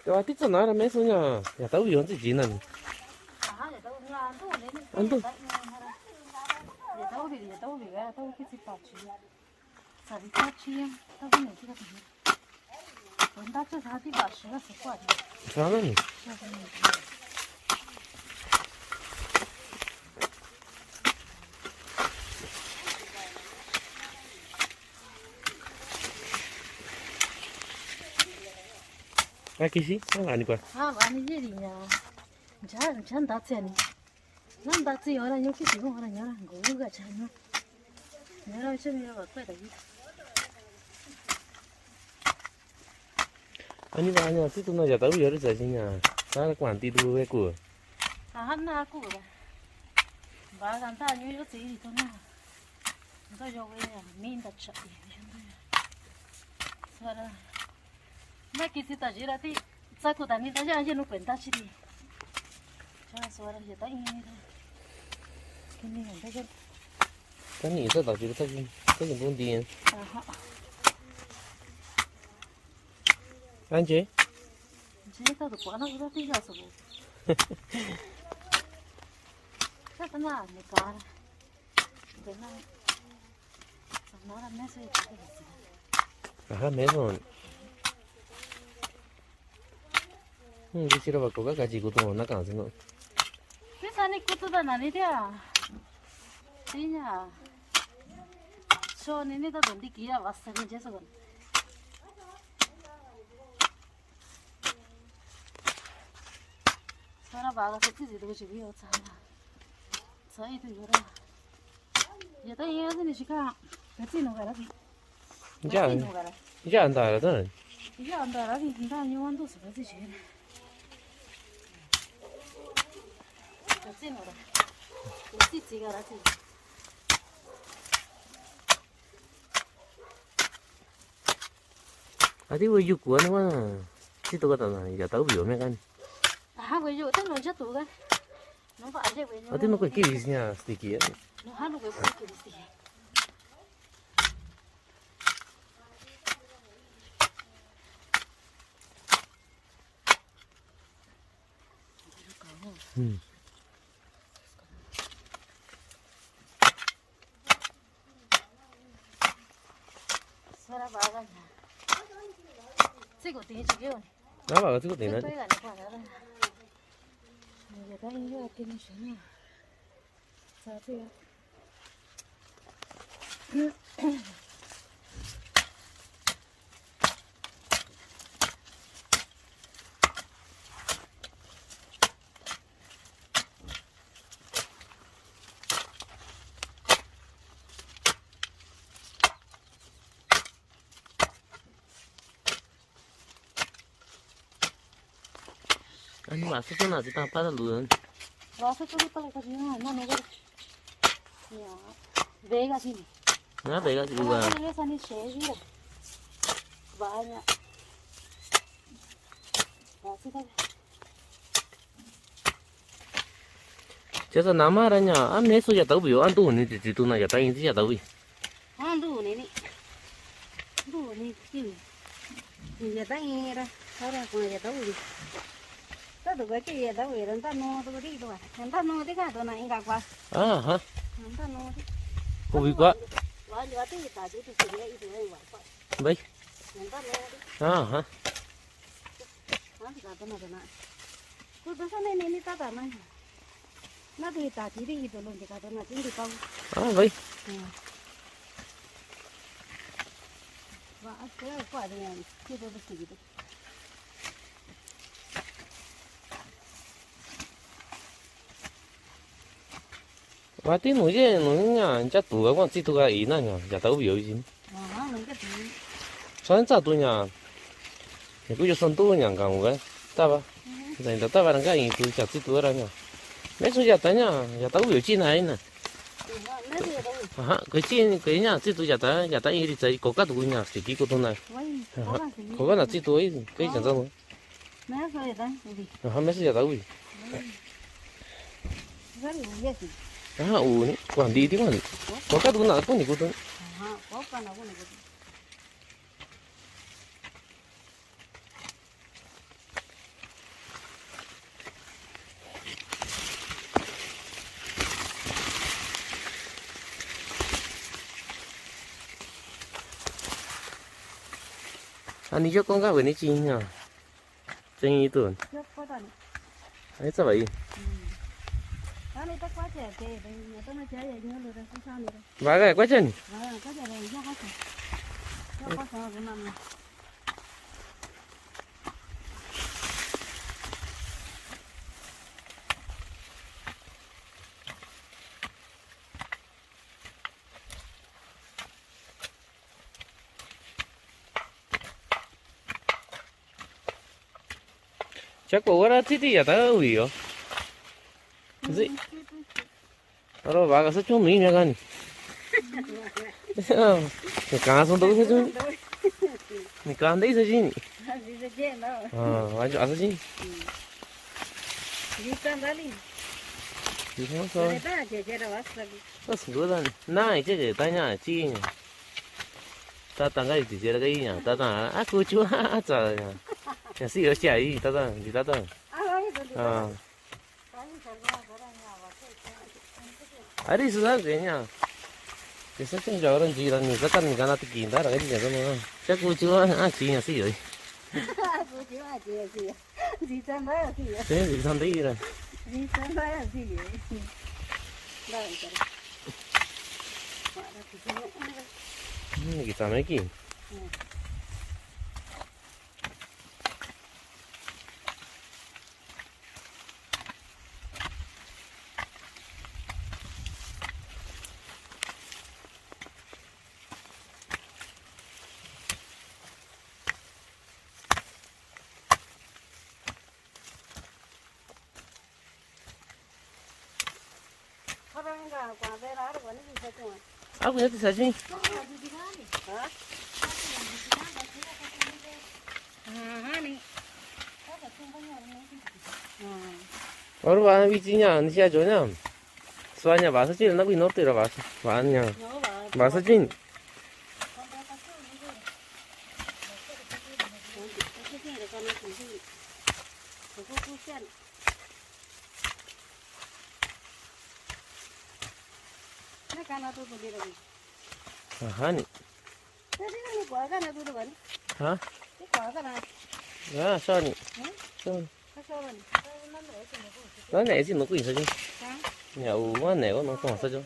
Rồi tích cho nó là mấy số nhà nhà tao bị gì nè ăn tôi sao đó nhỉ ai kia gì nó làm gì vậy anh gì đi nhá chẳng đã tiền năm đã tiền ở đây nhớ cái gì không ở đây nhớ là ngủ cái chân nó nhớ rồi chứ nhớ ở quê đấy anh đi vào nhà tích tụi nó nhà tao bị rồi gì nhà tao quản tí đuôi về của hắn na cũ rồi và làm ta như cái gì thì thôi nào tôi cho cái mình đã chạy rồi đó mấy cái gì ta chỉ là thì sao cô ta đi ta cho nó quên ta chỉ đi cho số là giờ tới như thế cái này làm cái cái này tao chỉ tao dùng công tiền anh chế tao được quá nó cũng tí giờ số chắc là người cá cái này nó là mấy số mấy rồi cái gì đó có cái gì của tụi nó càng gì nữa cái sao này cũng tụi nó này thế à thế nhá cho nên tao đừng đi kia và sang cái gì rồi sao nó bảo cái gì đó chỉ biết sao là sao ấy thì rồi giờ tao nghe cái này chỉ cả cái gì nó cái gì 이제 안 달아든 이제 안 달아 근데 아니면 또 쓰지 쟤 찐으로 찌찌가 라지 어디 왜 죽고 하는 거야 지도 갖다 놔 이제 더 위험해 간 왜 죽어 또 먼저 또 가. nó phải thế với 어디 놓고 끼리 있냐 스티키 nó hát được cái gì sao nó bảo cái cái của tiền chỉ kêu 나 봐가 찍고 되는 cái này quả đó giờ cái như là kinh sướng sao thế 아니 맛있어 나 지금 빠다 luôn 와서 저기 빨리 가지 나 너가 야 내가 지금 나 내가 지금 와 그래 산이 제일 와냐 와서 가 저서 남아라냐 안 내서 야 더비요 안 도는 지 지도나 야 땅이 지야 더비 안 도네 도네 이제 땅이 ra sao ra ngoài giờ đâu ta được cái gì đâu vậy ta nô tôi đi rồi ta nô thế cả tôi này anh gặp qua à hả ta nô cô bị quá nói nữa thì ta chỉ thì cái gì vậy vậy ta nô à hả nó thì tôi nói cô tôi sao này ta ta này nó thì ta chỉ đi tôi luôn thì cả tôi nói chính thì không à vậy và cái là quả này chưa tôi xử lý được và tí nữa chứ nữa nha chắc tụi con chỉ tụi cái ý nè nha giờ tao biểu gì sáng giờ tụi nhà thì cứ cho xong tụi nhà càng cái ta ba rồi ta ba cái gì tụi chắc chỉ tụi ra nha mấy số giờ tới nha giờ tao biểu chi này nè cái chi cái nhà chỉ tụi giờ tới đi chơi có cái tụi nhà thì cái tụi này có cái nào chỉ tụi cái chẳng sao mấy số giờ tới mấy số giờ tao biểu à ủa quản lý thì quản có cái tụi nào cũng được tụi có cái nào cũng được anh đi cho con cá về đi chi nhá chân ý tưởng Trước có tận. ấy sao vậy Đó này tất quá trẻ kề, nhà tôi nó chơi vậy nhớ rồi không sao nữa. vài cái quá chân Có trẻ này do có sợ. Do có sợ cái nằm. chắc bộ đó thích thì à tao hủy rồi gì đó bà cái sao chung mình nha cái cá xong tôi sao chung cái cá đấy sao chứ Đi ra chơi đâu. à anh sao chứ Đi tan ra đi. thì không sao Để ta chơi đâu 왔어. nó sửa ra này chứ cái tay nhà chi nhỉ ta tăng cái gì cái gì nhỉ ta tăng à cô chú à trời nhà sĩ ở chạy gì ta tăng gì ta tăng à à đi xuống cái nhỉ cái sao chẳng giờ gì là người ta cần người ta tự kìm ta là cái gì vậy mà chắc cô chú à chi nhà sĩ rồi Cô chú à chị. Gì tan đấy gì. thế thì thằng đấy rồi Gì tan đấy gì. Đây cái. cái sao mấy kì 사람과 과대를 하러 가는 게 좋아. à cũng thế sao chứ 하니. ở đó vị trí nhà anh xe chỗ nhá xoay nhà bà sao chứ nó bị nốt từ đó bà ăn nhà bà sao chứ à hả hả à sao nhỉ sao nó này chứ nó quỷ sao chứ nhà u quá này nó còn sao chứ